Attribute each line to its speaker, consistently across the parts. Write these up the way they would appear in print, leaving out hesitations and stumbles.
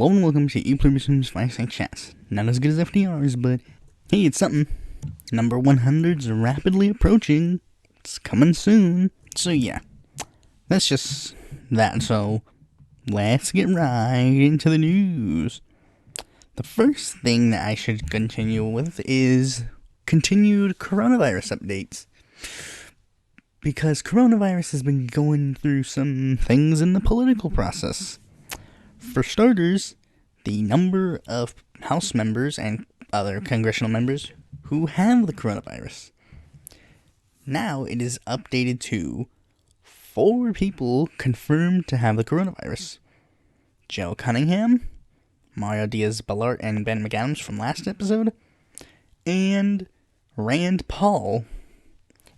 Speaker 1: Hello and welcome to Pluribus Unum's Fireside Chats. Not as good as FDR's, but hey, it's something. Number 100's rapidly approaching. It's coming soon. So yeah, that's just that. So let's get right into the news. The first thing that I should continue with is continued coronavirus updates. Because coronavirus has been going through some things in the political process. For starters, the number of House members and other congressional members who have the coronavirus. Now it is updated to 4 people confirmed to have the coronavirus. Joe Cunningham, Mario Diaz-Balart and Ben McAdams from last episode, and Rand Paul.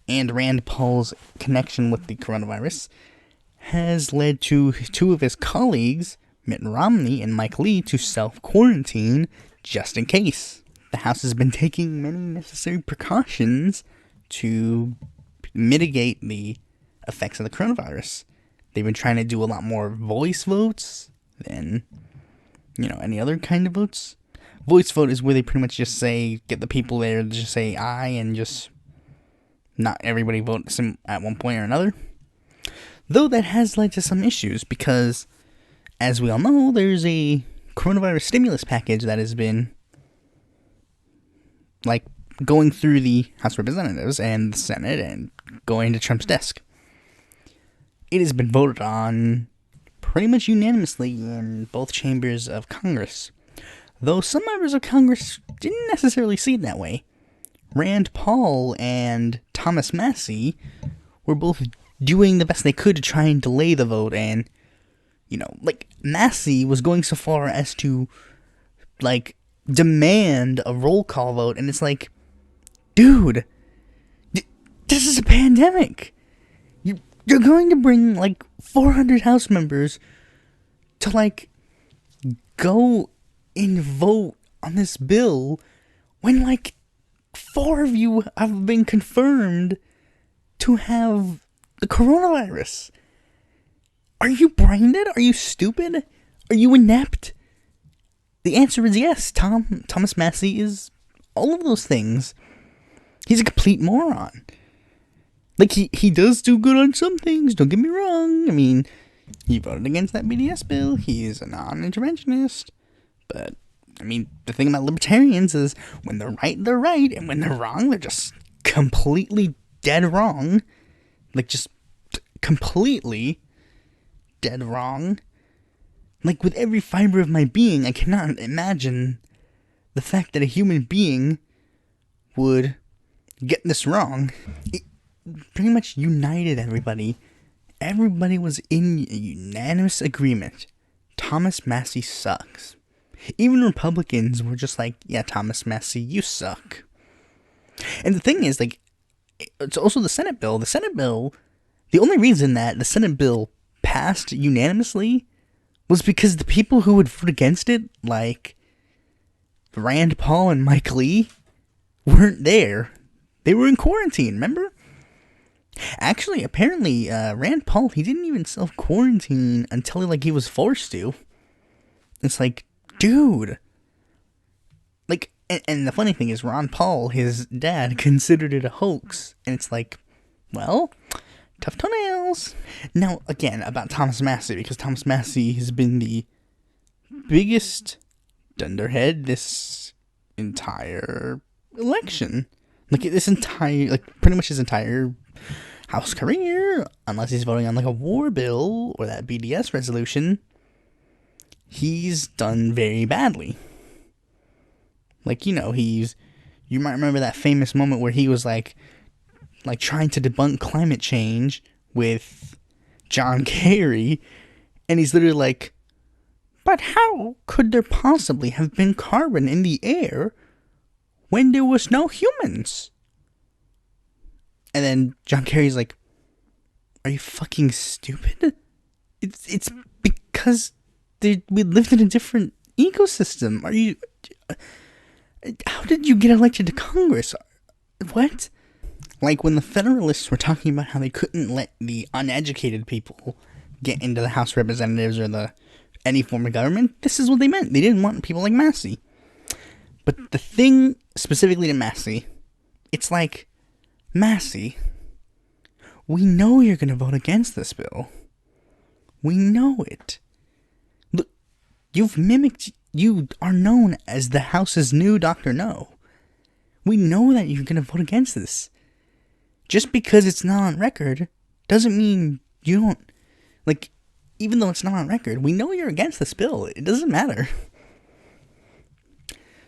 Speaker 1: And Rand Paul's connection with the coronavirus has led to 2 of his colleagues, Mitt Romney and Mike Lee, to self-quarantine just in case. The House has been taking many necessary precautions to mitigate the effects of the coronavirus. They've been trying to do a lot more voice votes than, any other kind of votes. Voice vote is where they pretty much just get the people there to just say aye and just not everybody votes at one point or another. Though that has led to some issues because, as we all know, there's a coronavirus stimulus package that has been going through the House of Representatives and the Senate and going to Trump's desk. It has been voted on pretty much unanimously in both chambers of Congress, though some members of Congress didn't necessarily see it that way. Rand Paul and Thomas Massie were both doing the best they could to try and delay the vote, and Massie was going so far as to, demand a roll call vote, and it's like, dude, this is a pandemic. You're going to bring, 400 House members to, go and vote on this bill when, 4 of you have been confirmed to have the coronavirus. Are you brain dead? Are you stupid? Are you inept? The answer is yes. Thomas Massie is all of those things. He's a complete moron. He does do good on some things, don't get me wrong. I mean, he voted against that BDS bill. He is a non-interventionist. But, the thing about libertarians is when they're right, and when they're wrong, they're just completely dead wrong. Just completely dead wrong. With every fiber of my being, I cannot imagine the fact that a human being would get this wrong. It pretty much united everybody. Everybody was in unanimous agreement. Thomas Massie sucks. Even Republicans were just yeah, Thomas Massie, you suck. And the thing is, it's also the Senate bill. The Senate bill, the only reason that the Senate bill passed unanimously was because the people who would vote against it, Rand Paul and Mike Lee, weren't there. They were in quarantine, remember? Actually, apparently, Rand Paul, he didn't even self-quarantine until, he was forced to. It's dude. And the funny thing is, Ron Paul, his dad, considered it a hoax. And it's well, tough toenails. Now, again, about Thomas Massie, because Thomas Massie has been the biggest dunderhead this entire election. This entire, pretty much his entire House career, unless he's voting on, a war bill or that BDS resolution, he's done very badly. You might remember that famous moment where he was, trying to debunk climate change with John Kerry, and he's literally but how could there possibly have been carbon in the air when there was no humans? And then John Kerry's are you fucking stupid? It's because we lived in a different ecosystem. Are you... How did you get elected to Congress? What? When the Federalists were talking about how they couldn't let the uneducated people get into the House of Representatives or the any form of government, this is what they meant. They didn't want people like Massey. But the thing specifically to Massey, it's like, Massey, we know you're going to vote against this bill. We know it. Look, you are known as the House's new Dr. No. We know that you're going to vote against this. Just because it's not on record doesn't mean you don't, like, even though it's not on record, we know you're against this bill. It doesn't matter.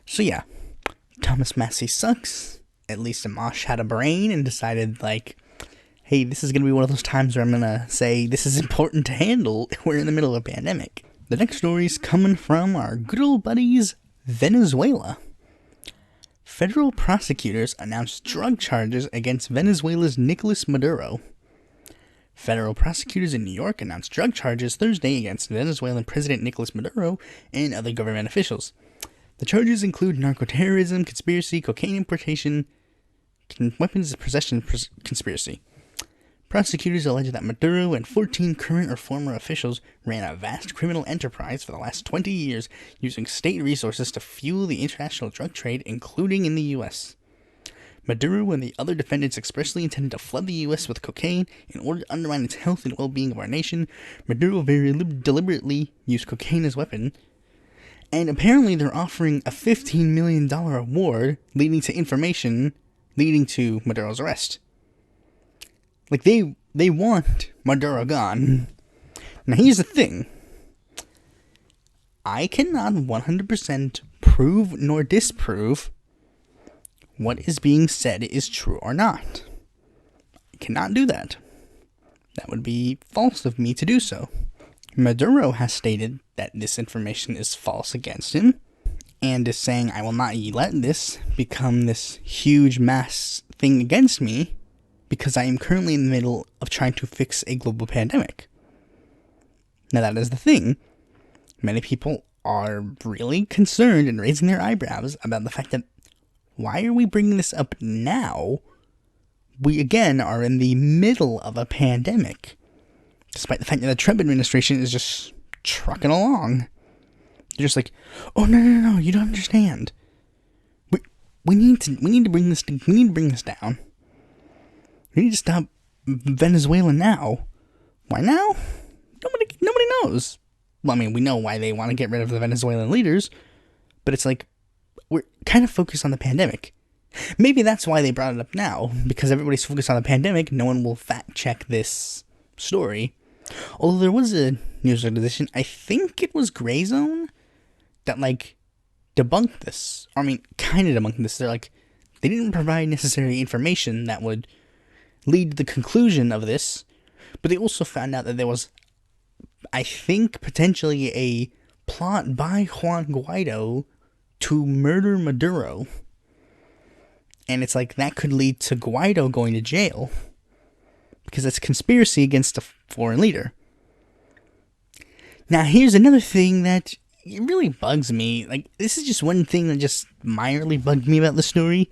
Speaker 1: So yeah, Thomas Massey sucks. At least Amash had a brain and decided, like, hey, this is going to be one of those times where I'm going to say this is important to handle. We're in the middle of a pandemic. The next story's coming from our good old buddies, Venezuela. Federal prosecutors announced drug charges against Venezuela's Nicolas Maduro. Federal prosecutors in New York announced drug charges Thursday against Venezuelan President Nicolas Maduro and other government officials. The charges include narco-terrorism, conspiracy, cocaine importation, weapons possession conspiracy. Prosecutors allege that Maduro and 14 current or former officials ran a vast criminal enterprise for the last 20 years using state resources to fuel the international drug trade, including in the U.S. Maduro and the other defendants expressly intended to flood the U.S. with cocaine in order to undermine its health and well-being of our nation. Maduro very deliberately used cocaine as a weapon. And apparently they're offering a $15 million award leading to information leading to Maduro's arrest. Like, they want Maduro gone. Now, here's the thing. I cannot 100% prove nor disprove what is being said is true or not. I cannot do that. That would be false of me to do so. Maduro has stated that this information is false against him, and is saying, I will not let this become this huge mass thing against me, because I am currently in the middle of trying to fix a global pandemic. Now that is the thing. Many people are really concerned and raising their eyebrows about the fact that, why are we bringing this up now? We, again, are in the middle of a pandemic. Despite the fact that the Trump administration is just trucking along. They're just like, oh, no, you don't understand. We need to bring this down. We need to stop Venezuela now. Why now? Nobody knows. Well, I mean, we know why they want to get rid of the Venezuelan leaders, but it's like, we're kind of focused on the pandemic. Maybe that's why they brought it up now, because everybody's focused on the pandemic. No one will fact check this story. Although there was a news organization, I think it was Gray Zone, that, like, debunked this. I mean, kind of debunked this. They're like, they didn't provide necessary information that would lead to the conclusion of this, but they also found out that there was, I think, potentially a plot by Juan Guaido to murder Maduro. And it's like, that could lead to Guaido going to jail, because it's conspiracy against a foreign leader. Now, here's another thing that it really bugs me. Like, this is just one thing that just minorly bugged me about the story.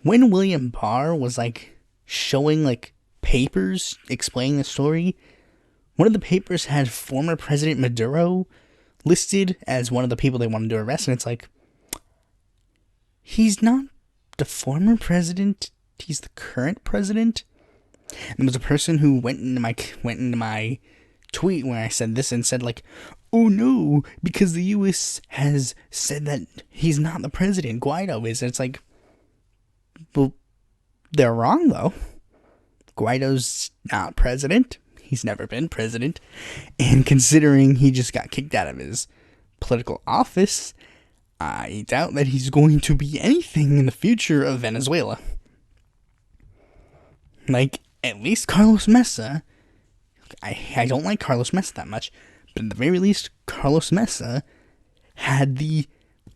Speaker 1: When William Barr was, like, showing, like, papers explaining the story, one of the papers had former President Maduro listed as one of the people they wanted to arrest, and it's like, he's not the former president, he's the current president. And there was a person who went into my tweet where I said this and said, like, oh no, because the U.S. has said that he's not the president, Guaido is. And it's like, well, they're wrong, though. Guaido's not president. He's never been president. And considering he just got kicked out of his political office, I doubt that he's going to be anything in the future of Venezuela. Like, at least Carlos Mesa, I don't like Carlos Mesa that much, but at the very least, Carlos Mesa had the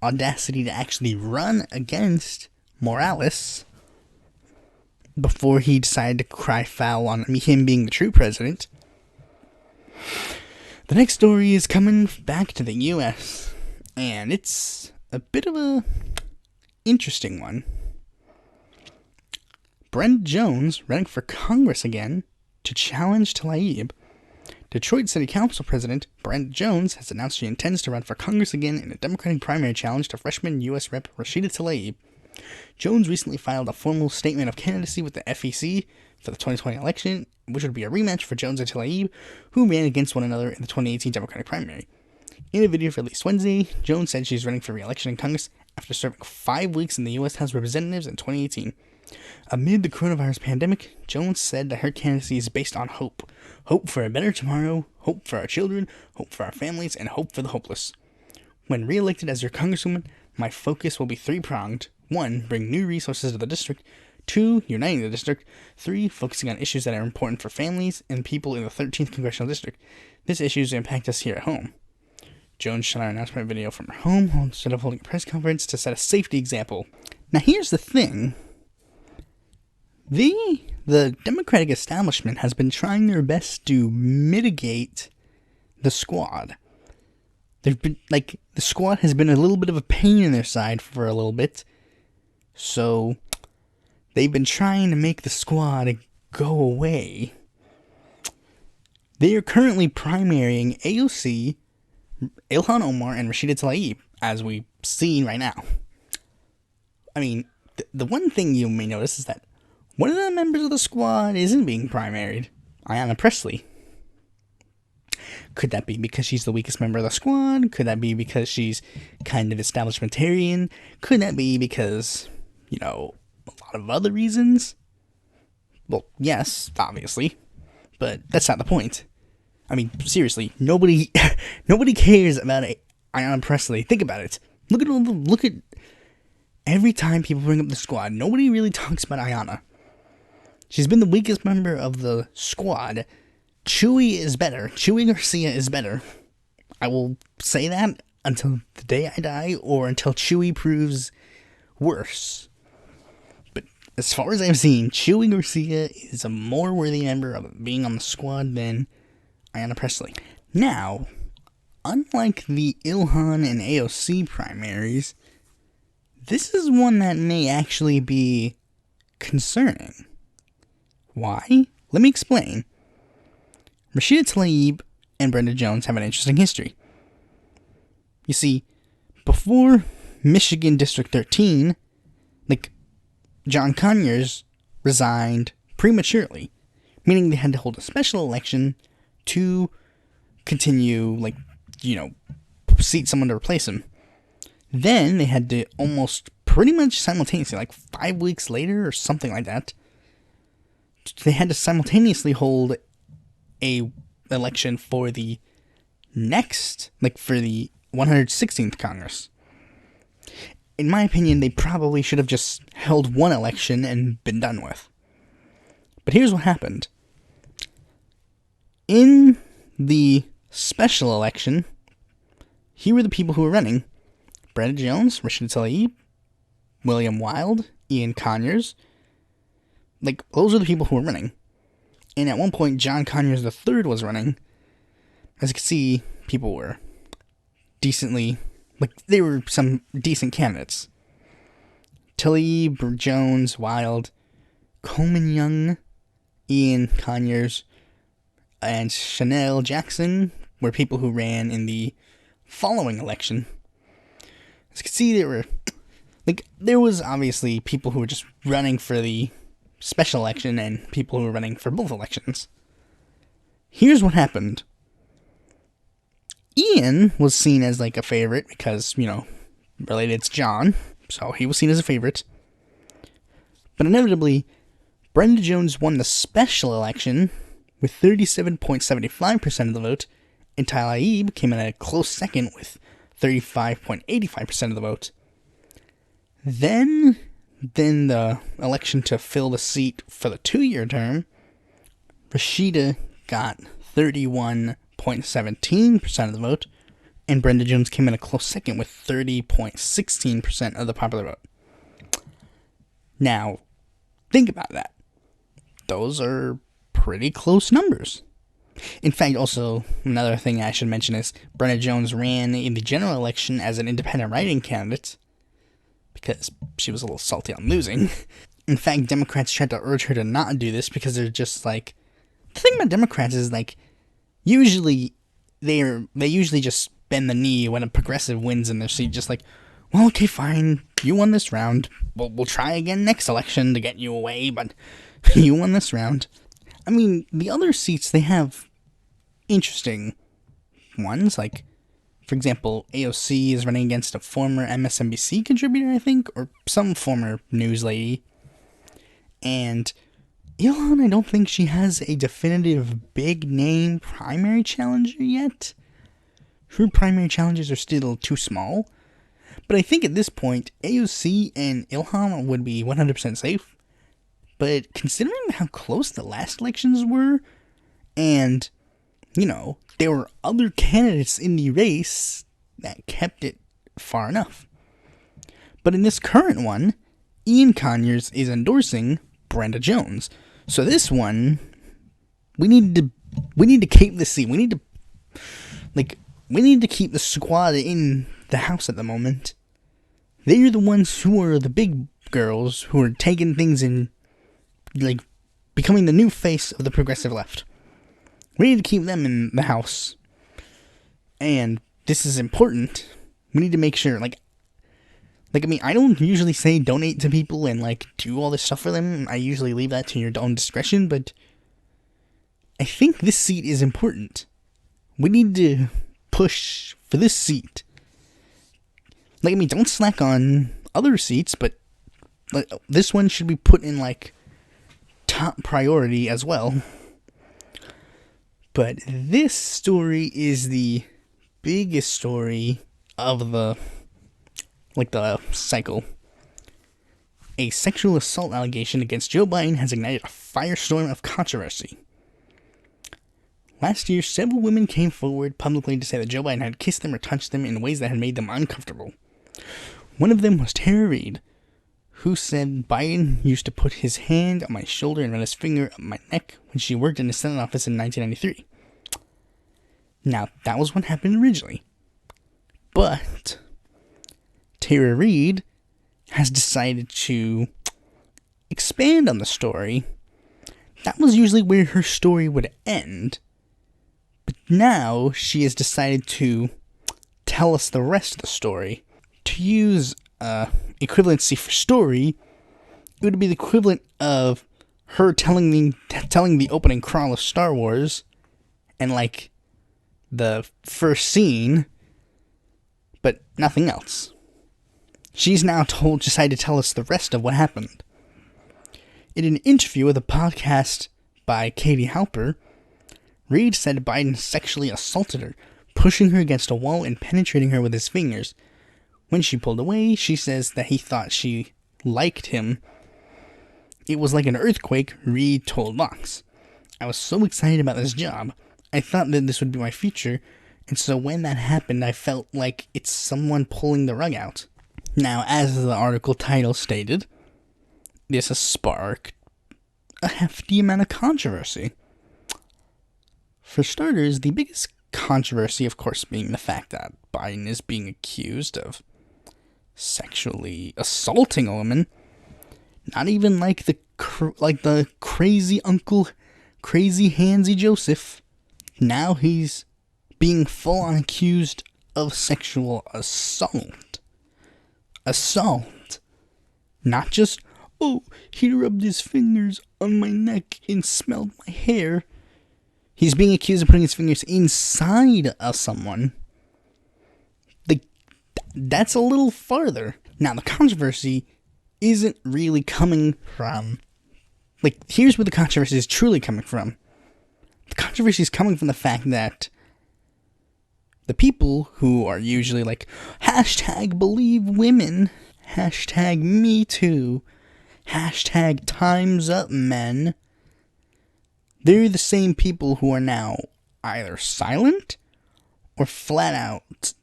Speaker 1: audacity to actually run against Morales before he decided to cry foul on him being the true president. The next story is coming back to the U.S., and it's a bit of a interesting one. Brent Jones running for Congress again to challenge Tlaib Detroit City Council President Brenda Jones has announced she intends to run for Congress again in a Democratic primary challenge to freshman U.S. Rep. Rashida Tlaib. Jones recently filed a formal statement of candidacy with the FEC for the 2020 election, which would be a rematch for Jones and Tlaib, who ran against one another in the 2018 Democratic primary. In a video released Wednesday, Jones said she's running for re-election in Congress after serving 5 weeks in the U.S. House of Representatives in 2018. Amid the coronavirus pandemic, Jones said that her candidacy is based on hope. Hope for a better tomorrow, hope for our children, hope for our families, and hope for the hopeless. When re-elected as your congresswoman, my focus will be three-pronged. 1. Bring new resources to the district. 2. Uniting the district. 3. Focusing on issues that are important for families and people in the 13th Congressional District. These issues impact us here at home. Jones shot our announcement video from her home instead of holding a press conference to set a safety example. Now here's the thing. The Democratic establishment has been trying their best to mitigate the squad. The squad has been a little bit of a pain in their side for a little bit. So they've been trying to make the squad go away. They are currently primarying AOC, Ilhan Omar, and Rashida Tlaib, as we've seen right now. I mean, the one thing you may notice is that one of the members of the squad isn't being primaried, Ayanna Pressley. Could that be because she's the weakest member of the squad? Could that be because she's kind of establishmentarian? Could that be because, a lot of other reasons? Well, yes, obviously, but that's not the point. I mean, seriously, nobody cares about Ayanna Pressley. Think about it. Look at every time people bring up the squad, nobody really talks about Ayanna. She's been the weakest member of the squad. Chewy is better. Chewy Garcia is better. I will say that until the day I die, or until Chewy proves worse. But as far as I've seen, Chewy Garcia is a more worthy member of being on the squad than Ayanna Pressley. Now, unlike the Ilhan and AOC primaries, this is one that may actually be concerning. Why? Let me explain. Rashida Tlaib and Brenda Jones have an interesting history. You see, before Michigan District 13, John Conyers resigned prematurely, meaning they had to hold a special election to continue, seat someone to replace him. Then they had to almost pretty much simultaneously, 5 weeks later or something like that, they had to simultaneously hold a election for the next, for the 116th Congress. In my opinion, they probably should have just held one election and been done with. But here's what happened. In the special election, here were the people who were running. Brenda Jones, Rashida Tlaib, William Wild, Ian Conyers. Those are the people who were running. And at one point, John Conyers III was running. As you can see, people were decently, they were some decent candidates. Tlaib, Jones, Wild, Coleman Young, Ian Conyers, and Chanel Jackson were people who ran in the following election. As you can see, there was obviously people who were just running for the special election and people who were running for both elections. Here's what happened. Ian was seen as a favorite because, related to John, so he was seen as a favorite. But inevitably, Brenda Jones won the special election with 37.75% of the vote, and Tlaib came in at a close second with 35.85% of the vote. Then the election to fill the seat for the 2-year term, Rashida got 31.17% of the vote, and Brenda Jones came in a close second with 30.16% of the popular vote. Now, think about that. Those are pretty close numbers. In fact, also, another thing I should mention is Brenda Jones ran in the general election as an independent write-in candidate, because she was a little salty on losing. In fact, Democrats tried to urge her to not do this because they're just the thing about Democrats is, usually they usually just bend the knee when a progressive wins in their seat, just like, well, okay, fine, you won this round. We'll try again next election to get you away, but you won this round. I mean, the other seats, they have interesting ones, like, for example, AOC is running against a former MSNBC contributor, I think, or some former news lady. And Ilhan, I don't think she has a definitive big-name primary challenger yet. Her primary challengers are still too small. But I think at this point, AOC and Ilhan would be 100% safe. But considering how close the last elections were, and, you know, there were other candidates in the race that kept it far enough. But in this current one, Ian Conyers is endorsing Brenda Jones. So this one, we need to keep the seat. We need to keep the squad in the House at the moment. They're the ones who are the big girls who are taking things in, like, becoming the new face of the progressive left. We need to keep them in the House. And this is important. We need to make sure, I mean, I don't usually say donate to people and, do all this stuff for them. I usually leave that to your own discretion, but I think this seat is important. We need to push for this seat. I mean, don't slack on other seats, but this one should be put in, top priority as well. But this story is the biggest story of the cycle. A sexual assault allegation against Joe Biden has ignited a firestorm of controversy. Last year, several women came forward publicly to say that Joe Biden had kissed them or touched them in ways that had made them uncomfortable. One of them was Tara Reid, who said Biden used to put his hand on my shoulder and run his finger up my neck when she worked in the Senate office in 1993. Now, that was what happened originally. But Tara Reid has decided to expand on the story. That was usually where her story would end. But now she has decided to tell us the rest of the story. To use equivalency for story, it would be the equivalent of her telling the opening crawl of Star Wars and the first scene, but nothing else. She's now decided to tell us the rest of what happened. In an interview with a podcast by Katie Halper, Reid said Biden sexually assaulted her, pushing her against a wall and penetrating her with his fingers. When she pulled away, she says that he thought she liked him. It was like an earthquake, Reid told Vox. I was so excited about this job. I thought that this would be my future, and so when that happened, I felt like it's someone pulling the rug out. Now, as the article title stated, this has sparked a hefty amount of controversy. For starters, the biggest controversy, of course, being the fact that Biden is being accused of sexually assaulting a woman. Not even like the crazy uncle, crazy handsy Joseph. Now he's being full-on accused of sexual assault. Assault. Not just, oh, he rubbed his fingers on my neck and smelled my hair. He's being accused of putting his fingers inside of someone. That's a little farther. Now, the controversy isn't really coming from... here's where the controversy is truly coming from. The controversy is coming from the fact that the people who are usually hashtag believe women, hashtag me too, hashtag time's up men, they're the same people who are now either silent or flat out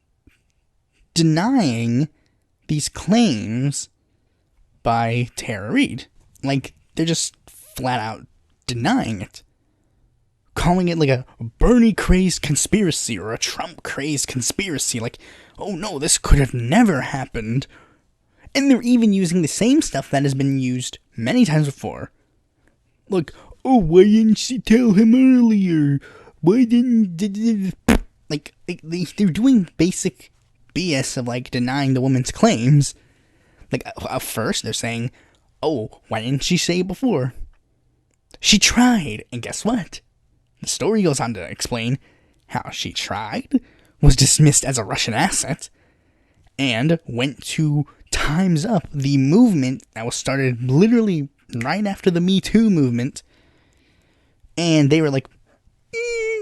Speaker 1: denying these claims by Tara Reid. They're just flat out denying it. Calling it a Bernie-crazed conspiracy or a Trump-crazed conspiracy. Oh no, this could have never happened. And they're even using the same stuff that has been used many times before. Oh, why didn't she tell him earlier? why didn't... Like, they're doing basic BS of, like, denying the woman's claims. Like, at first, they're saying, oh, why didn't she say it before? She tried, and guess what? The story goes on to explain how she tried, was dismissed as a Russian asset, and went to Time's Up, the movement that was started literally right after the Me Too movement, and they were like,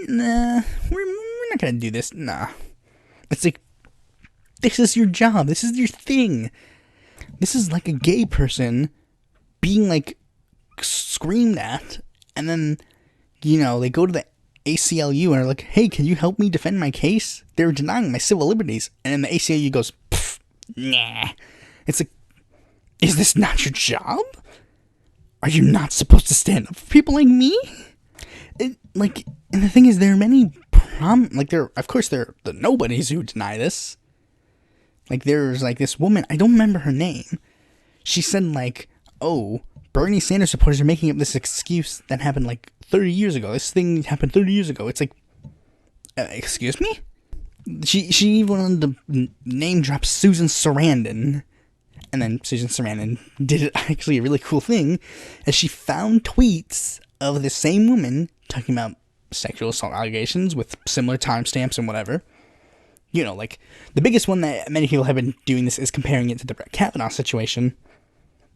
Speaker 1: nah, we're not gonna do this, nah. It's like, this is your job, this is your thing. This is like a gay person being, like, screamed at, and then, you know, they go to the ACLU and are like, hey, can you help me defend my case? They're denying my civil liberties. And then the ACLU goes, nah. It's like, is this not your job? Are you not supposed to stand up for people like me? And the thing is, there are many of course, there are the nobodies who deny this. Like, there's, like, this woman, I don't remember her name. She said, like, oh, Bernie Sanders supporters are making up this excuse that happened, like, 30 years ago. This thing happened 30 years ago. It's like, excuse me? She even wanted to name drop Susan Sarandon. And then Susan Sarandon did actually a really cool thing, as she found tweets of the same woman talking about sexual assault allegations with similar timestamps and whatever. You know, like, the biggest one that many people have been doing this is comparing it to the Brett Kavanaugh situation.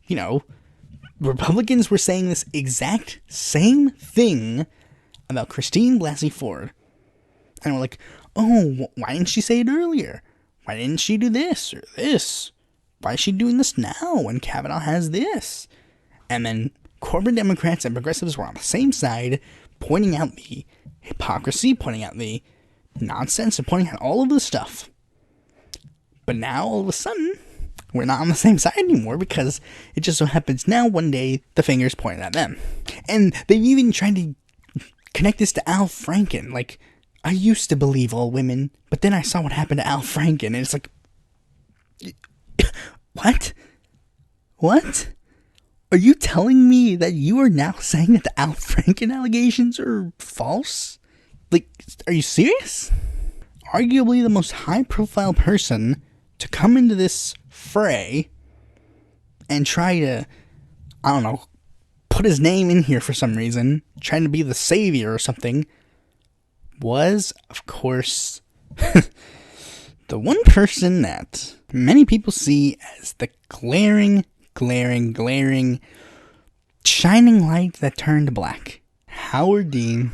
Speaker 1: You know, Republicans were saying this exact same thing about Christine Blasey Ford. And we're like, oh, why didn't she say it earlier? Why didn't she do this or this? Why is she doing this now when Kavanaugh has this? And then corporate Democrats and progressives were on the same side, pointing out the hypocrisy, pointing out the nonsense, and pointing out all of this stuff. But now, all of a sudden, we're not on the same side anymore, because it just so happens now one day the finger's pointed at them. And they've even tried to connect this to Al Franken. Like, I used to believe all women, but then I saw what happened to Al Franken, and it's like, what? What? Are you telling me that you are now saying that the Al Franken allegations are false? Like, are you serious? Arguably the most high-profile person to come into this fray and try to, I don't know, put his name in here for some reason, trying to be the savior or something, was, of course, the one person that many people see as the glaring shining light that turned black. Howard Dean.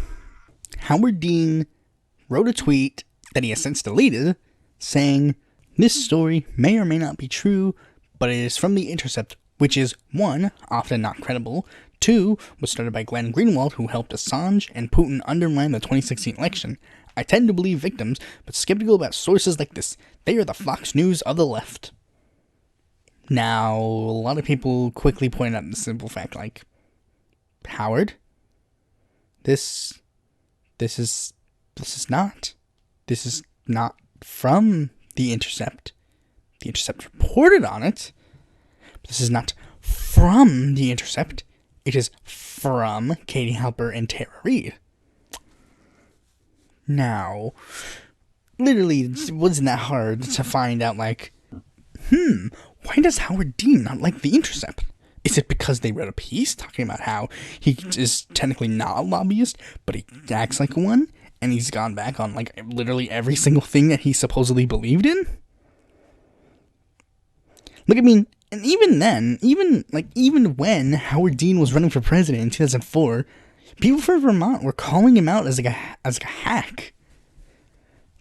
Speaker 1: Howard Dean wrote a tweet that he has since deleted, saying, this story may or may not be true, but it is from The Intercept, which is 1, often not credible, 2, was started by Glenn Greenwald, who helped Assange and Putin undermine the 2016 election. I tend to believe victims, but skeptical about sources like this. They are the Fox News of the left. Now, a lot of people quickly point out the simple fact, like, Howard, this is not from The Intercept. The Intercept reported on it. But this is not from The Intercept. It is from Katie Halper and Tara Reid. Now, literally, it wasn't that hard to find out, like, why does Howard Dean not like The Intercept? Is it because they read a piece talking about how he is technically not a lobbyist, but he acts like one, and he's gone back on, like, literally every single thing that he supposedly believed in? Like, I mean, and even then, even when Howard Dean was running for president in 2004, people from Vermont were calling him out as a hack.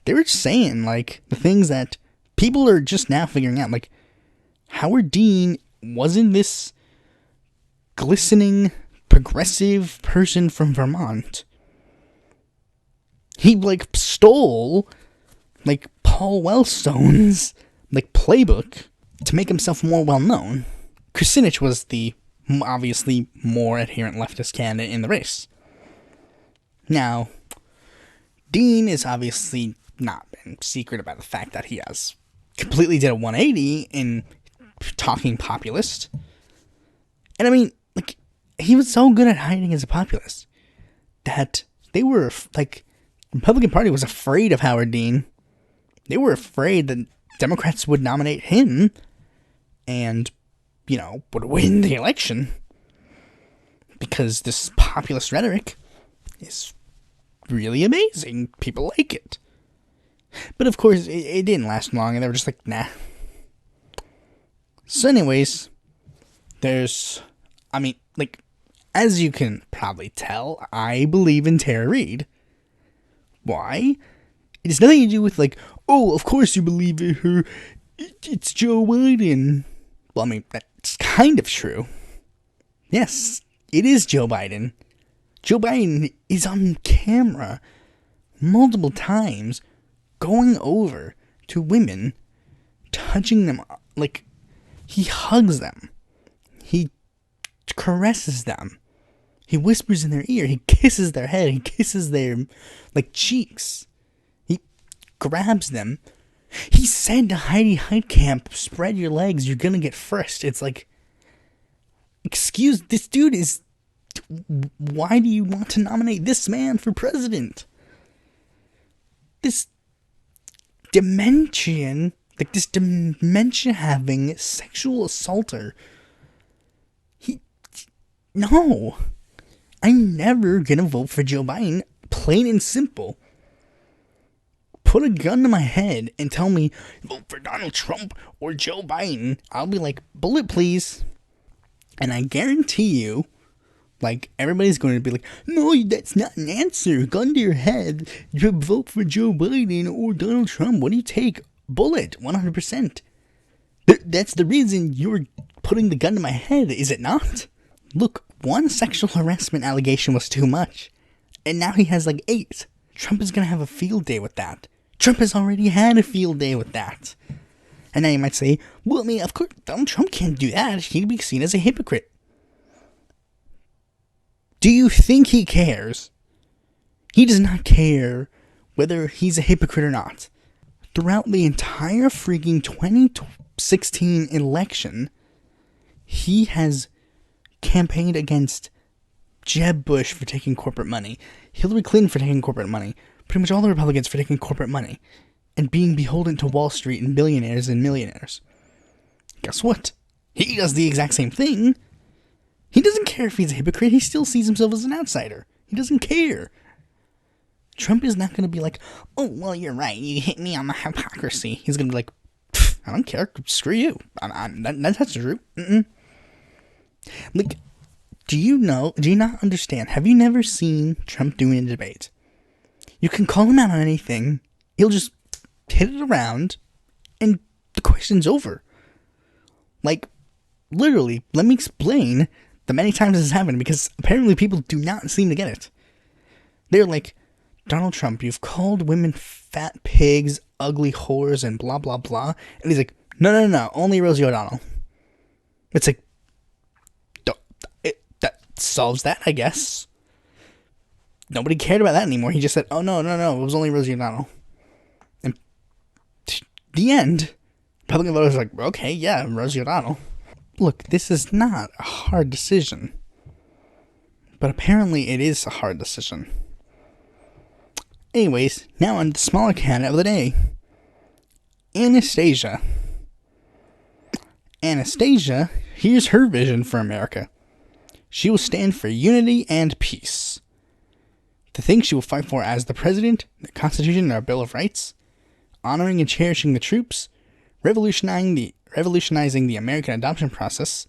Speaker 1: They were just saying, like, the things that people are just now figuring out. Like, Howard Dean wasn't this glistening, progressive person from Vermont. He, like, stole, like, Paul Wellstone's, like, playbook to make himself more well-known. Kucinich was the obviously more adherent leftist candidate in the race. Now, Dean is obviously not been secret about the fact that he has completely did a 180 in talking populist. And I mean, like, he was so good at hiding as a populist that they were, like, Republican Party was afraid of Howard Dean. They were afraid that Democrats would nominate him and, would win the election. Because this populist rhetoric is really amazing. People like it. But of course, it didn't last long, and they were just like, nah. So anyways, as you can probably tell, I believe in Tara Reid. Why? It has nothing to do with oh, of course you believe in her. It's Joe Biden. Well, that's kind of true. Yes, it is Joe Biden. Joe Biden is on camera multiple times going over to women, touching them, he hugs them. He caresses them. He whispers in their ear. He kisses their head. He kisses their, cheeks. He grabs them. He said to Heidi Heitkamp, spread your legs, you're gonna get first. It's this dude is... Why do you want to nominate this man for president? This dementia-having sexual assaulter. No. I'm never gonna vote for Joe Biden, plain and simple. Put a gun to my head and tell me, vote for Donald Trump or Joe Biden. I'll be like, bullet please. And I guarantee you, everybody's going to be like, no, that's not an answer. Gun to your head. You vote for Joe Biden or Donald Trump. What do you take? Bullet, 100%. That's the reason you're putting the gun to my head, is it not? Look, one sexual harassment allegation was too much. And now he has 8. Trump is going to have a field day with that. Trump has already had a field day with that. And now you might say, well, of course, Donald Trump can't do that. He'd be seen as a hypocrite. Do you think he cares? He does not care whether he's a hypocrite or not. Throughout the entire freaking 2016 election, he has campaigned against Jeb Bush for taking corporate money, Hillary Clinton for taking corporate money, pretty much all the Republicans for taking corporate money, and being beholden to Wall Street and billionaires and millionaires. Guess what? He does the exact same thing. He doesn't care if he's a hypocrite. He still sees himself as an outsider. He doesn't care. Trump is not going to be like, oh, well, you're right. You hit me on my hypocrisy. He's going to be like, I don't care. Screw you. That's true. Do you not understand? Have you never seen Trump doing a debate? You can call him out on anything. He'll just hit it around, and the question's over. Literally, let me explain the many times this has happened, because apparently people do not seem to get it. They're like, Donald Trump, you've called women fat pigs, ugly whores, and blah, blah, blah. And he's like, no, only Rosie O'Donnell. It's like, that solves that, I guess. Nobody cared about that anymore. He just said, oh, no, it was only Rosie O'Donnell. And the end, Republican voters are like, okay, yeah, Rosie O'Donnell. Look, this is not a hard decision. But apparently it is a hard decision. Anyways, now on the smaller candidate of the day. Anastasia. Anastasia, here's her vision for America. She will stand for unity and peace. The things she will fight for as the president, the Constitution and our Bill of Rights, honoring and cherishing the troops, revolutionizing the American adoption process,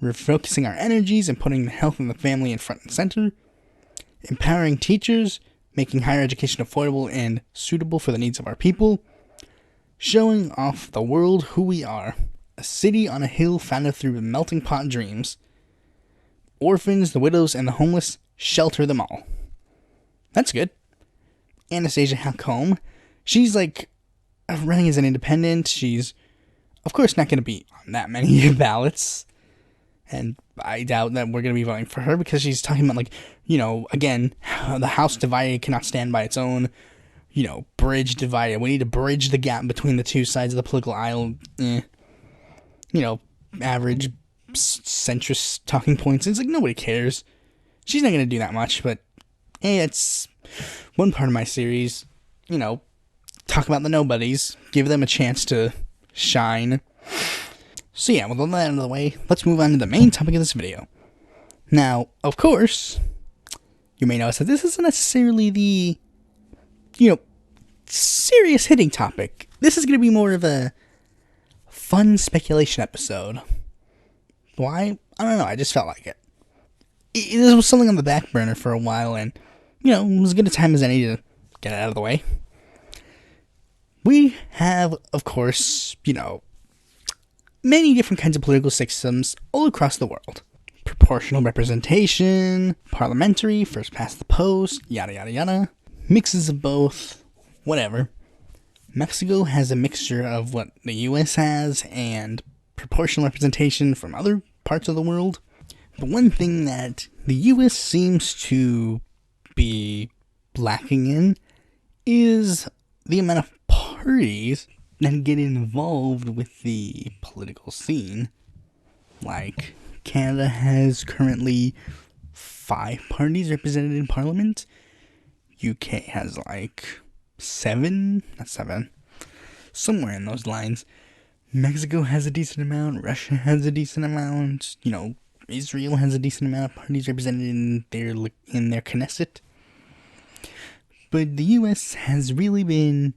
Speaker 1: refocusing our energies and putting the health and the family in front and center, empowering teachers, making higher education affordable and suitable for the needs of our people, showing off the world who we are, a city on a hill founded through melting pot dreams, orphans, the widows, and the homeless, shelter them all. That's good. Anastasia Halcombe, she's running as an independent. She's of course not going to be on that many ballots, and I doubt that we're going to be voting for her, because she's talking about again, the House divided cannot stand by its own, bridge divided. We need to bridge the gap between the two sides of the political aisle. Average centrist talking points. It's nobody cares. She's not going to do that much, but Hey, it's one part of my series, talk about the nobodies, give them a chance to shine. So yeah, with all that out of the way, let's move on to the main topic of this video. Now, of course, you may notice that this isn't necessarily the, serious hitting topic. This is going to be more of a fun speculation episode. Why? I don't know, I just felt like it. This was something on the back burner for a while, and, it was as good a time as any to get it out of the way. We have, of course, many different kinds of political systems all across the world. Proportional representation, parliamentary, first past the post, yada yada yada. Mixes of both, whatever. Mexico has a mixture of what the US has and proportional representation from other parts of the world. But one thing that the US seems to be lacking in is the amount of parties that get involved with the political scene. Like, Canada has currently 5 parties represented in Parliament. UK has like 7, not 7, somewhere in those lines. Mexico has a decent amount, Russia has a decent amount, Israel has a decent amount of parties represented in their Knesset. But the US has really been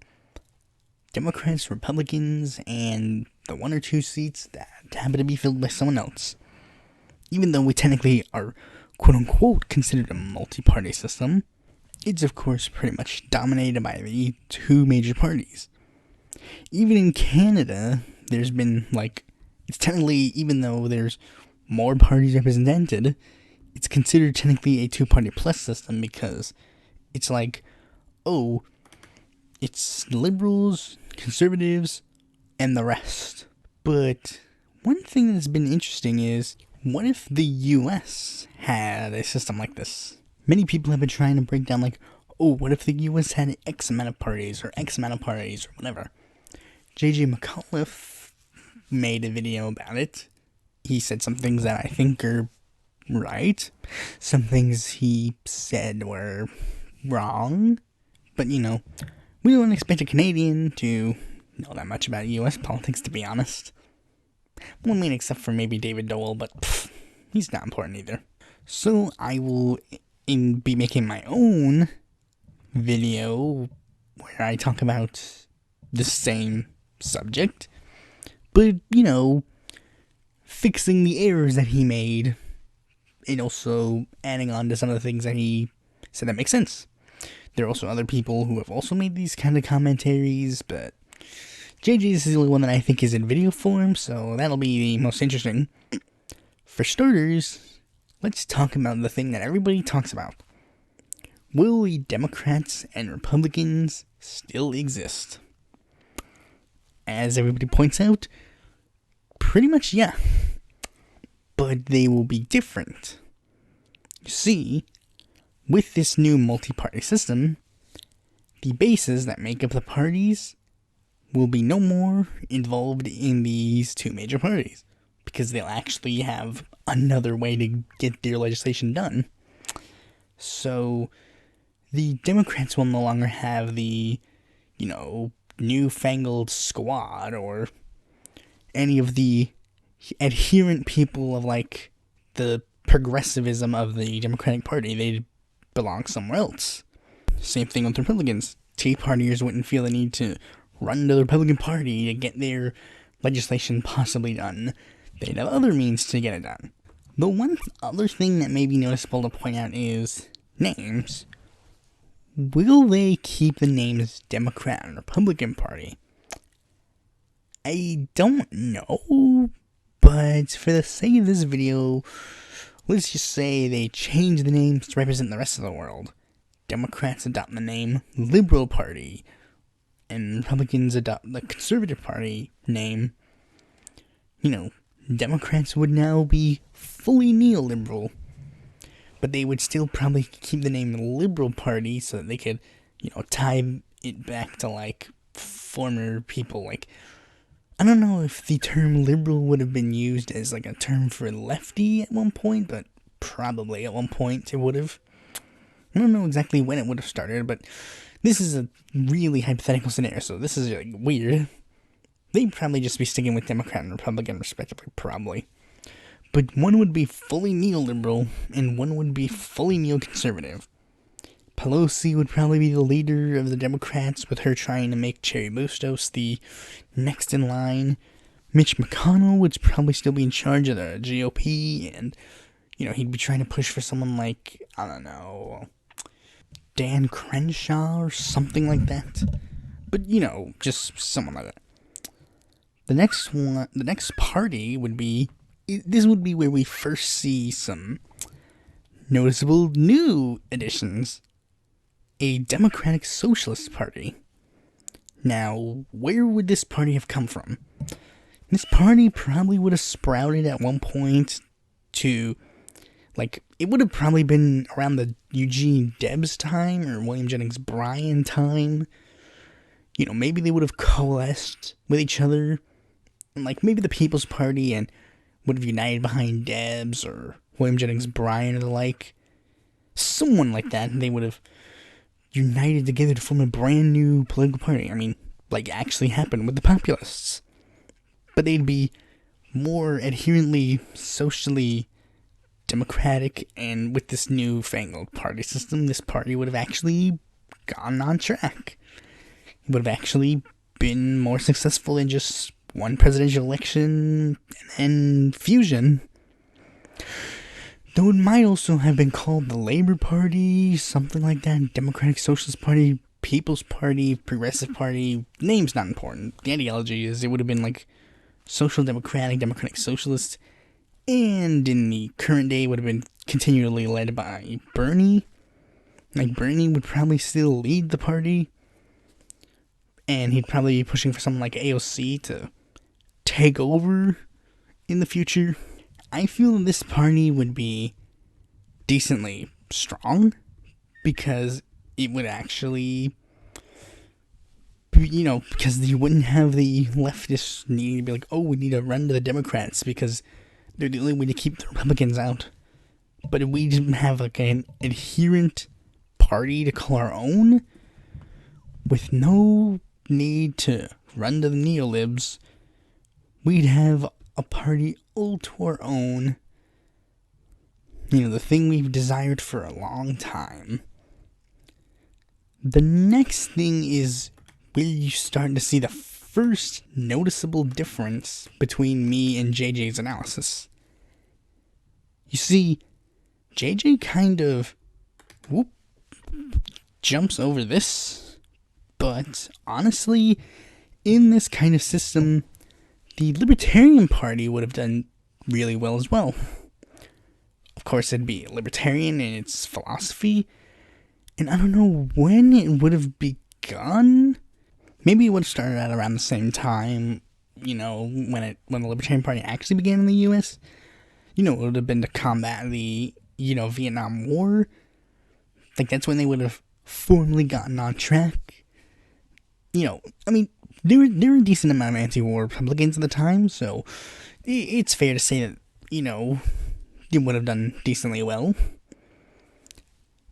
Speaker 1: Democrats, Republicans, and the 1 or 2 seats that happen to be filled by someone else. Even though we technically are, quote-unquote, considered a multi-party system, it's of course pretty much dominated by the 2 major parties. Even in Canada, there's been, it's technically, even though there's more parties represented, it's considered technically a 2-party plus system because it's it's liberals, conservatives, and the rest. But one thing that's been interesting is, what if the US had a system like this? Many people have been trying to break down, what if the US had X amount of parties, or X amount of parties, or whatever. J.J. McAuliffe made a video about it. He said some things that I think are right. Some things he said were wrong. But, we don't expect a Canadian to know that much about US politics, to be honest. Well, except for maybe David Dole, but he's not important either. So I will be making my own video where I talk about the same subject, but, fixing the errors that he made, and also adding on to some of the things that he said that make sense. There are also other people who have also made these kind of commentaries, but JJ's is the only one that I think is in video form, so that'll be the most interesting. For starters, let's talk about the thing that everybody talks about. Will the Democrats and Republicans still exist? As everybody points out, pretty much yeah. But they will be different. You see, with this new multi-party system, the bases that make up the parties will be no more involved in these 2 major parties, because they'll actually have another way to get their legislation done. So, the Democrats will no longer have the, newfangled squad, or any of the adherent people of, the progressivism of the Democratic Party. They belong somewhere else. Same thing with Republicans. Tea partiers wouldn't feel the need to run to the Republican Party to get their legislation possibly done. They'd have other means to get it done. The one other thing that may be noticeable to point out is names. Will they keep the names Democrat and Republican Party? I don't know, but for the sake of this video, let's just say they change the names to represent the rest of the world. Democrats adopt the name Liberal Party, and Republicans adopt the Conservative Party name. Democrats would now be fully neoliberal, but they would still probably keep the name Liberal Party so that they could, tie it back to, former people. I don't know if the term liberal would have been used as, a term for lefty at one point, but probably at one point it would have. I don't know exactly when it would have started, but this is a really hypothetical scenario, so this is like weird. They'd probably just be sticking with Democrat and Republican, respectively, probably. But one would be fully neoliberal, and one would be fully neoconservative. Pelosi would probably be the leader of the Democrats, with her trying to make Cherry Bustos the next in line. Mitch McConnell would probably still be in charge of the GOP, and, he'd be trying to push for someone like, I don't know, Dan Crenshaw or something like that. But, just someone like that. The next party would be, this would be where we first see some noticeable new additions. A Democratic Socialist Party. Now, where would this party have come from? This party probably would have sprouted at one point to, it would have probably been around the Eugene Debs time or William Jennings Bryan time. Maybe they would have coalesced with each other. And, maybe the People's Party and would have united behind Debs or William Jennings Bryan or the like. Someone like that, and they would have united together to form a brand new political party. I mean, actually happened with the populists. But they'd be more adherently socially democratic, and with this newfangled party system, this party would have actually gone on track. It would have actually been more successful than just one presidential election and fusion. Though it might also have been called the Labor Party, something like that, Democratic Socialist Party, People's Party, Progressive Party. Name's not important. The ideology is it would have been Social Democratic, Democratic Socialist, and in the current day would have been continually led by Bernie. Bernie would probably still lead the party, and he'd probably be pushing for someone like AOC to take over in the future. I feel this party would be decently strong because it would actually, because you wouldn't have the leftists needing to be like, oh, we need to run to the Democrats because they're the only way to keep the Republicans out. But if we didn't have an adherent party to call our own, with no need to run to the neolibs, we'd have a party all to our own. The thing we've desired for a long time. The next thing is where you start to see the first noticeable difference between me and JJ's analysis. You see, JJ kind of jumps over this, but honestly, in this kind of system, the Libertarian Party would have done really well as well. Of course, it'd be libertarian in its philosophy, and I don't know when it would have begun. Maybe it would have started at around the same time, when the Libertarian Party actually began in the U.S. It would have been to combat the, Vietnam War. That's when they would have formally gotten on track. There were a decent amount of anti-war Republicans at the time, so it's fair to say that, it would have done decently well.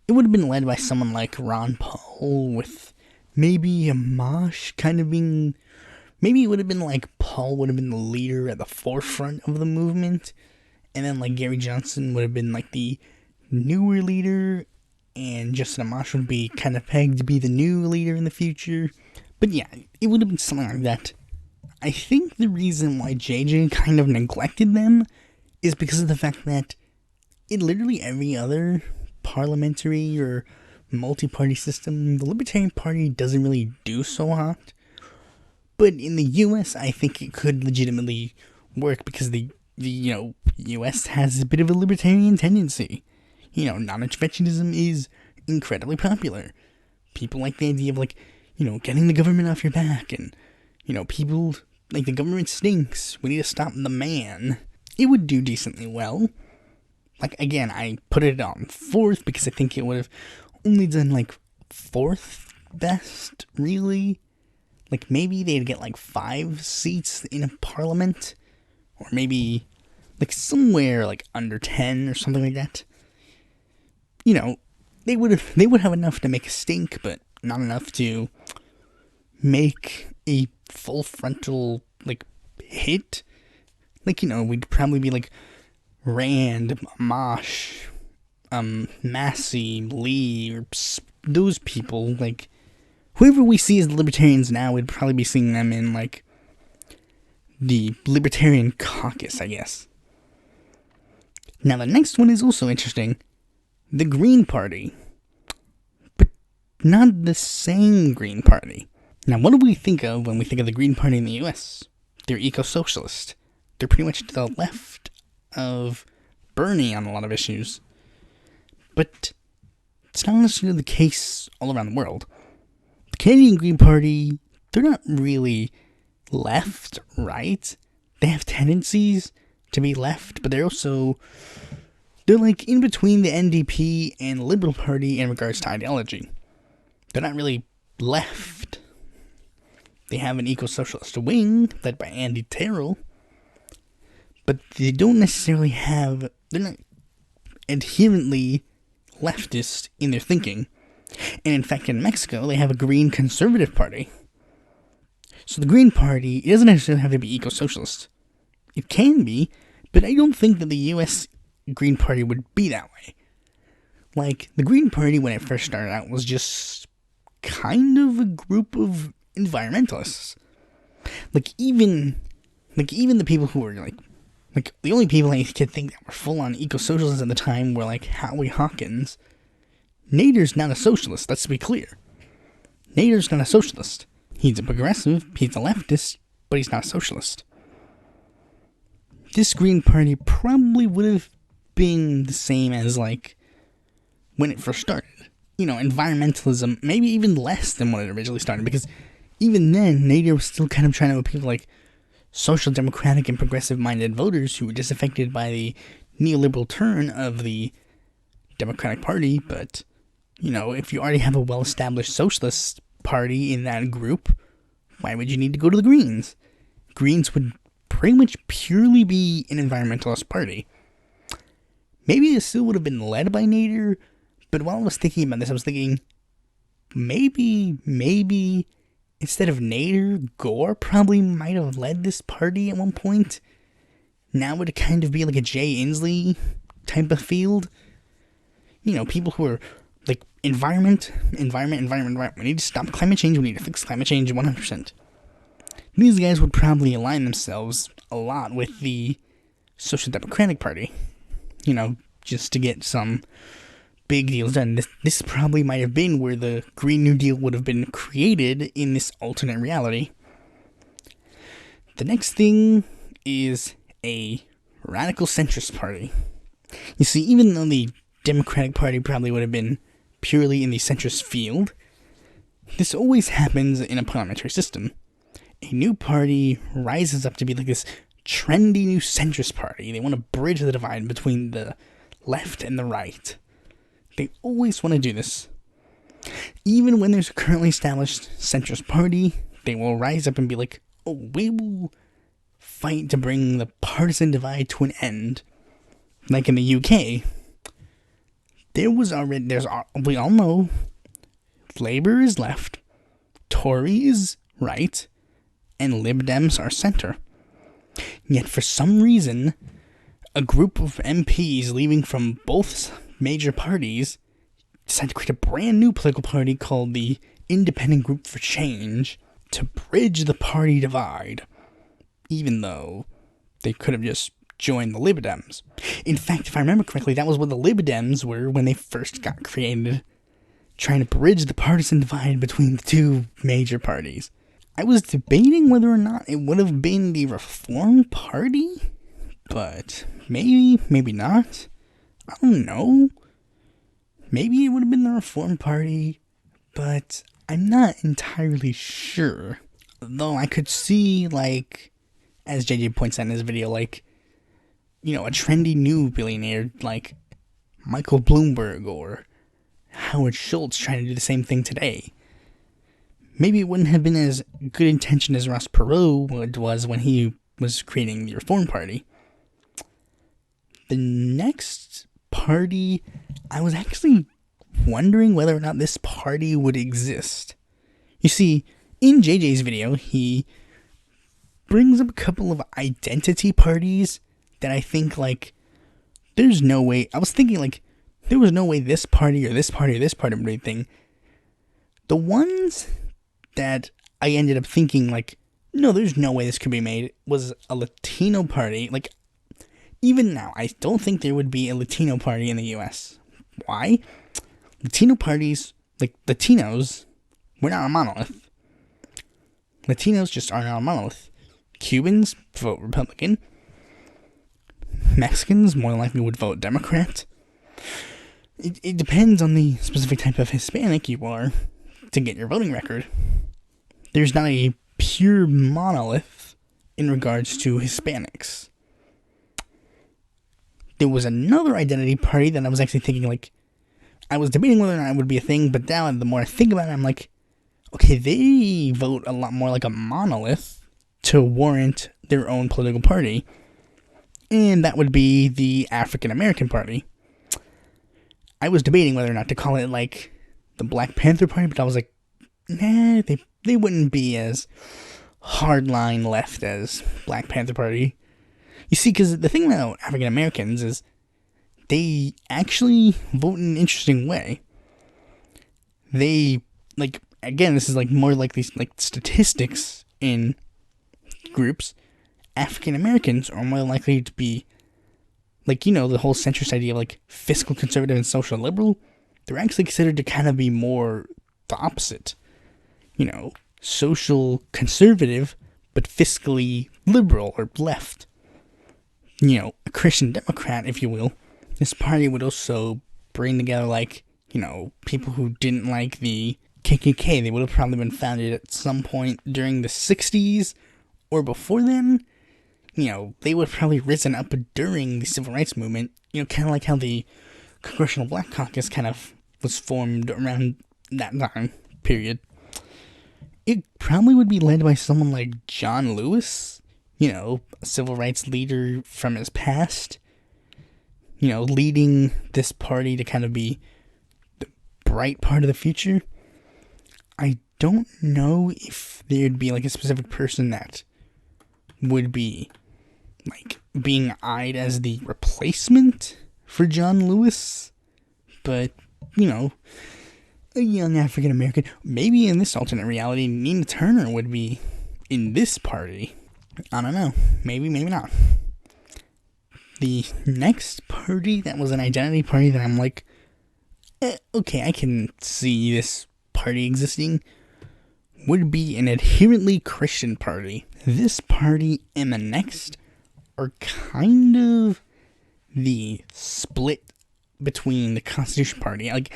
Speaker 1: It would have been led by someone like Ron Paul, with maybe Amash kind of being... Maybe it would have been Paul would have been the leader at the forefront of the movement, and then Gary Johnson would have been the newer leader, and Justin Amash would be kind of pegged to be the new leader in the future. But yeah, it would have been something like that. I think the reason why JJ kind of neglected them is because of the fact that in literally every other parliamentary or multi-party system, the Libertarian Party doesn't really do so hot. But in the U.S., I think it could legitimately work because the U.S. has a bit of a libertarian tendency. Non-interventionism is incredibly popular. People like the idea of, getting the government off your back, and, people, the government stinks, we need to stop the man. It would do decently well. Again, I put it on 4th because I think it would have only done, 4th best, really. Maybe they'd get, 5 seats in a parliament, or maybe, somewhere, under 10 or something like that. they would have enough to make a stink, but not enough to make a full frontal, like, hit. Like, we'd probably be like Rand, Mosh, Massey, Lee, or those people, like, whoever we see as the libertarians now, we'd probably be seeing them in, like, the Libertarian Caucus, I guess. Now, the next one is also interesting. The Green Party. But not the same Green Party. Now, what do we think of when we think of the Green Party in the US? They're eco-socialist. They're pretty much to the left of Bernie on a lot of issues. But it's not necessarily the case all around the world. The Canadian Green Party, they're not really left, right? They have tendencies to be left, but they're like in between the NDP and the Liberal Party in regards to ideology. They're not really left. They have an eco-socialist wing led by Andy Terrell, but they don't necessarily they're not adherently leftist in their thinking. And in fact, in Mexico, they have a Green Conservative Party. So the Green Party, it doesn't necessarily have to be eco-socialist. It can be, but I don't think that the US Green Party would be that way. Like, the Green Party, when it first started out, was just kind of a group of environmentalists. Like, even the people who were, like, the only people I could think that were full-on eco-socialists at the time were, like, Howie Hawkins. Nader's not a socialist, let's be clear. Nader's not a socialist. He's a progressive, he's a leftist, but he's not a socialist. This Green Party probably would have been the same as, like, when it first started. Environmentalism, maybe even less than when it originally started, because even then, Nader was still kind of trying to appeal to, like, social democratic and progressive-minded voters who were disaffected by the neoliberal turn of the Democratic Party, but, if you already have a well-established socialist party in that group, why would you need to go to the Greens? Greens would pretty much purely be an environmentalist party. Maybe it still would have been led by Nader, but while I was thinking about this, I was thinking, maybe, instead of Nader, Gore probably might have led this party at one point. Now would it kind of be like a Jay Inslee type of field? People who are like, environment. We need to stop climate change. We need to fix climate change 100%. These guys would probably align themselves a lot with the Social Democratic Party. Just to get some big deals done. This probably might have been where the Green New Deal would have been created in this alternate reality. The next thing is a radical centrist party. You see, even though the Democratic Party probably would have been purely in the centrist field, this always happens in a parliamentary system. A new party rises up to be like this trendy new centrist party. They want to bridge the divide between the left and the right. They always want to do this. Even when there's a currently established centrist party, they will rise up and be like, oh, we will fight to bring the partisan divide to an end. Like in the UK, we all know, Labour is left, Tory is right, and Lib Dems are center. Yet for some reason, a group of MPs leaving from both major parties decided to create a brand new political party called the Independent Group for Change to bridge the party divide, even though they could have just joined the Lib Dems. In fact, if I remember correctly, that was what the Lib Dems were when they first got created, trying to bridge the partisan divide between the two major parties. I was debating whether or not it would have been the Reform Party, but maybe not. I don't know. Maybe it would have been the Reform Party, but I'm not entirely sure. Though I could see, like, as JJ points out in his video, like, a trendy new billionaire like Michael Bloomberg or Howard Schultz trying to do the same thing today. Maybe it wouldn't have been as good intention as Ross Perot was when he was creating the Reform Party. The next party I was actually wondering whether or not this party would exist. You see, in JJ's video, he brings up a couple of identity parties that I think, like, there's no way. I was thinking, like, there was no way this party or this party or this party would be a thing. The ones that I ended up thinking, like, no, there's no way this could be made, was a Latino party. Like, even now, I don't think there would be a Latino party in the US. Why? Latino parties, like, Latinos, we're not a monolith. Latinos just are not a monolith. Cubans vote Republican. Mexicans more than likely would vote Democrat. It depends on the specific type of Hispanic you are to get your voting record. There's not a pure monolith in regards to Hispanics. There was another identity party that I was actually thinking, like, I was debating whether or not it would be a thing, but now the more I think about it, I'm like, okay, they vote a lot more like a monolith to warrant their own political party. And that would be the African American Party. I was debating whether or not to call it, like, the Black Panther Party, but I was like, nah, they wouldn't be as hardline left as Black Panther Party. You see, because the thing about African Americans is they actually vote in an interesting way. They, like, again, this is, like, more like these, like, statistics in groups. African Americans are more likely to be, like, you know, the whole centrist idea of, like, fiscal conservative and social liberal. They're actually considered to kind of be more the opposite. You know, social conservative, but fiscally liberal or left. You know, a Christian Democrat, if you will. This party would also bring together, like, you know, people who didn't like the KKK. They would have probably been founded at some point during the 60s or before then. You know, they would have probably risen up during the Civil Rights Movement. You know, kind of like how the Congressional Black Caucus kind of was formed around that time period. It probably would be led by someone like John Lewis, you know, a civil rights leader from his past, you know, leading this party to kind of be the bright part of the future. I don't know if there'd be, like, a specific person that would be, like, being eyed as the replacement for John Lewis, but, you know, a young African American, maybe in this alternate reality, Nina Turner would be in this party. I don't know. Maybe, maybe not. The next party that was an identity party that I'm like, okay, I can see this party existing, would be an adherently Christian party. This party and the next are kind of the split between the Constitution Party. Like,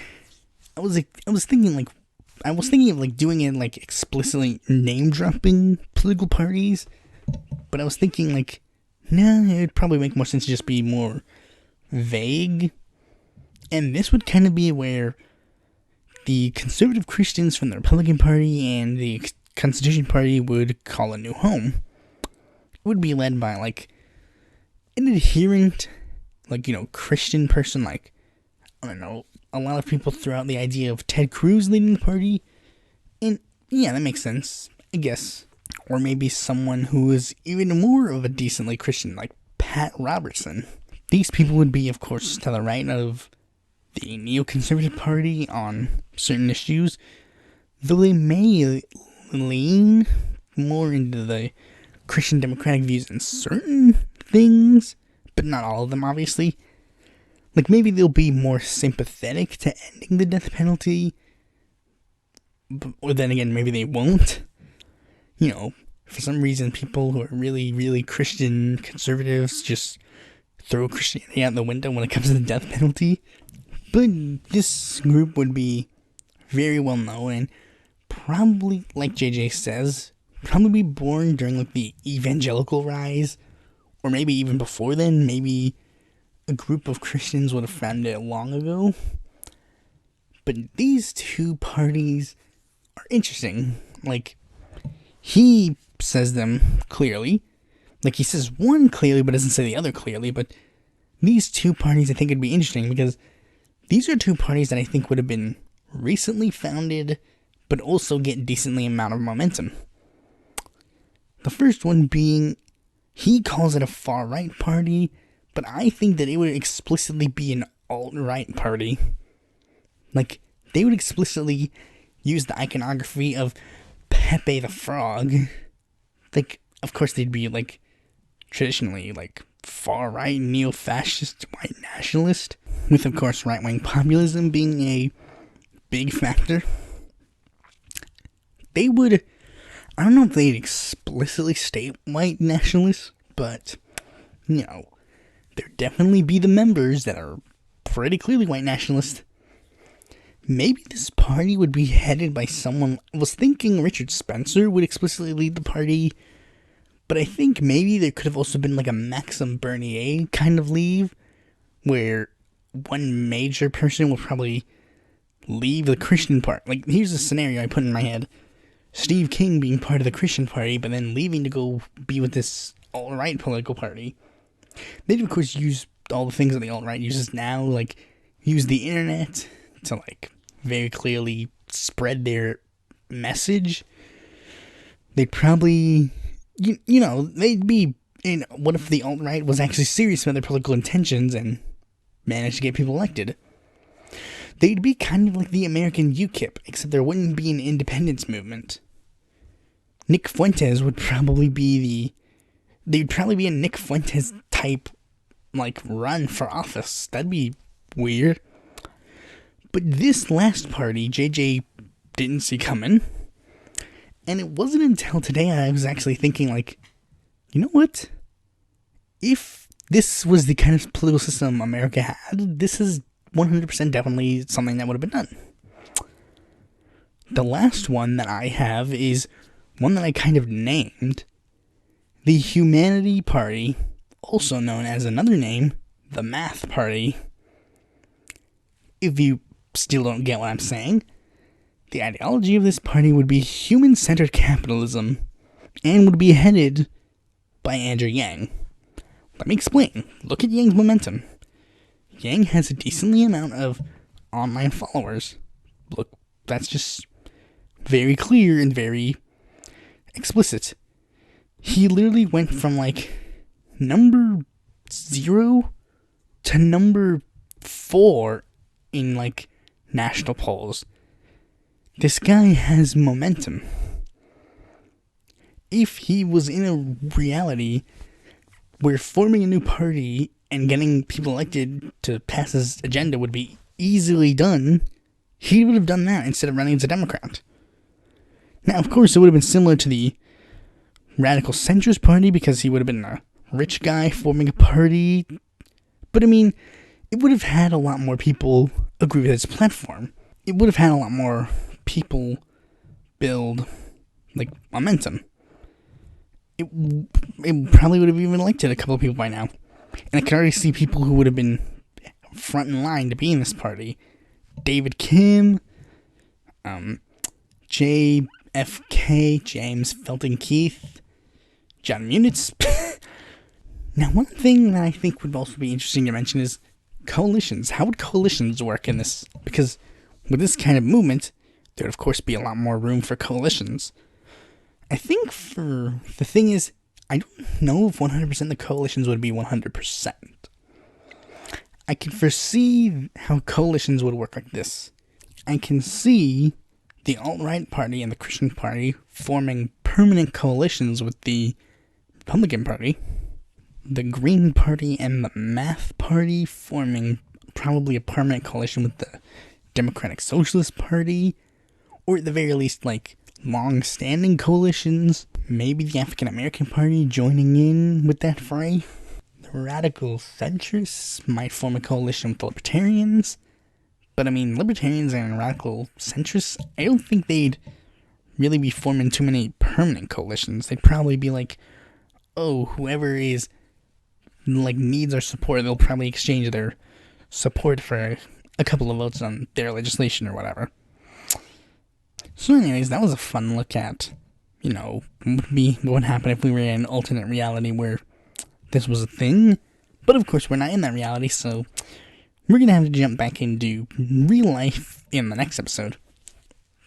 Speaker 1: I was thinking of, like, doing it, like, explicitly name dropping political parties, but I was thinking, like, nah, it would probably make more sense to just be more vague. And this would kind of be where the conservative Christians from the Republican Party and the Constitution Party would call a new home. It would be led by, like, an adherent, like, you know, Christian person. Like, I don't know, a lot of people throw out the idea of Ted Cruz leading the party, and yeah, that makes sense, I guess. Or maybe someone who is even more of a decently Christian, like Pat Robertson. These people would be, of course, to the right of the neoconservative party on certain issues, though they may lean more into the Christian democratic views in certain things, but not all of them, obviously. Like, maybe they'll be more sympathetic to ending the death penalty, or then again, maybe they won't. You know, for some reason, people who are really, really Christian conservatives just throw Christianity out the window when it comes to the death penalty. But this group would be very well known and probably, like JJ says, probably be born during, like, the evangelical rise, or maybe even before then. Maybe a group of Christians would have found it long ago. But these two parties are interesting. Like, he says them clearly. Like, he says one clearly, but doesn't say the other clearly. But these two parties, I think, would be interesting because These are two parties that I think would have been recently founded, but also get decently amount of momentum. The first one being, he calls it a far-right party, but I think that it would explicitly be an alt-right party. Like, they would explicitly use the iconography of Pepe the Frog. Like, of course they'd be, like, traditionally, like, far-right, neo-fascist, white nationalist, with, of course, right-wing populism being a big factor. They would, I don't know if they'd explicitly state white nationalists, but, you know, there'd definitely be the members that are pretty clearly white nationalists. Maybe this party would be headed by someone. I was thinking Richard Spencer would explicitly lead the party, but I think maybe there could have also been like a Maxime Bernier kind of leave, where one major person will probably leave the Christian part. Like, here's a scenario I put in my head. Steve King being part of the Christian party, but then leaving to go be with this alt-right political party. They'd, of course, use all the things that the alt-right uses now, like, use the internet to, like, very clearly spread their message. They'd probably, you know, they'd be, what if the alt-right was actually serious about their political intentions and managed to get people elected? They'd be kind of like the American UKIP, except there wouldn't be an independence movement. Nick Fuentes would probably be they'd probably be a Nick Fuentes type, like, run for office. That'd be weird. But this last party, JJ didn't see coming. And it wasn't until today I was actually thinking, like, you know what? If this was the kind of political system America had, this is 100% definitely something that would have been done. The last one that I have is one that I kind of named, the Humanity Party, also known as another name, the Math Party. If you still don't get what I'm saying, the ideology of this party would be human-centered capitalism and would be headed by Andrew Yang. Let me explain. Look at Yang's momentum. Yang has a decently amount of online followers. Look, that's just very clear and very explicit. He literally went from, like, number 0 to number 4 in, like, national polls. This guy has momentum. If he was in a reality where forming a new party and getting people elected to pass his agenda would be easily done, he would have done that instead of running as a Democrat. Now, of course, it would have been similar to the radical centrist party because he would have been a rich guy forming a party. But, I mean, it would have had a lot more people agree with his platform. It would have had a lot more people build, like, momentum. It probably would have even elected a couple of people by now. And I can already see people who would have been front in line to be in this party. David Kim, JFK, James Felton Keith, John Munitz. Now, one thing that I think would also be interesting to mention is coalitions. How would coalitions work in this? Because with this kind of movement, there would, of course, be a lot more room for coalitions. I think the thing is, I don't know if 100% the coalitions would be 100%. I can foresee how coalitions would work like this. I can see the alt-right party and the Christian party forming permanent coalitions with the Republican Party, the Green Party and the Math Party forming probably a permanent coalition with the Democratic Socialist Party, or at the very least, like, long-standing coalitions. Maybe the African American Party joining in with that fray. The radical centrists might form a coalition with the libertarians. But I mean, libertarians and radical centrists, I don't think they'd really be forming too many permanent coalitions. They'd probably be like, oh, whoever is, like, needs our support, they'll probably exchange their support for a couple of votes on their legislation or whatever. So anyways, that was a fun look at, you know, what would happen if we were in an alternate reality where this was a thing. But of course, we're not in that reality, so we're going to have to jump back into real life in the next episode.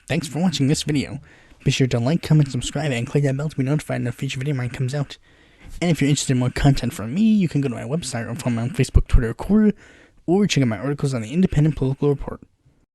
Speaker 1: Thanks for watching this video. Be sure to like, comment, subscribe, and click that bell to be notified when a future video of mine comes out. And if you're interested in more content from me, you can go to my website or follow me on Facebook, Twitter, or Quora, or check out my articles on the Independent Political Report.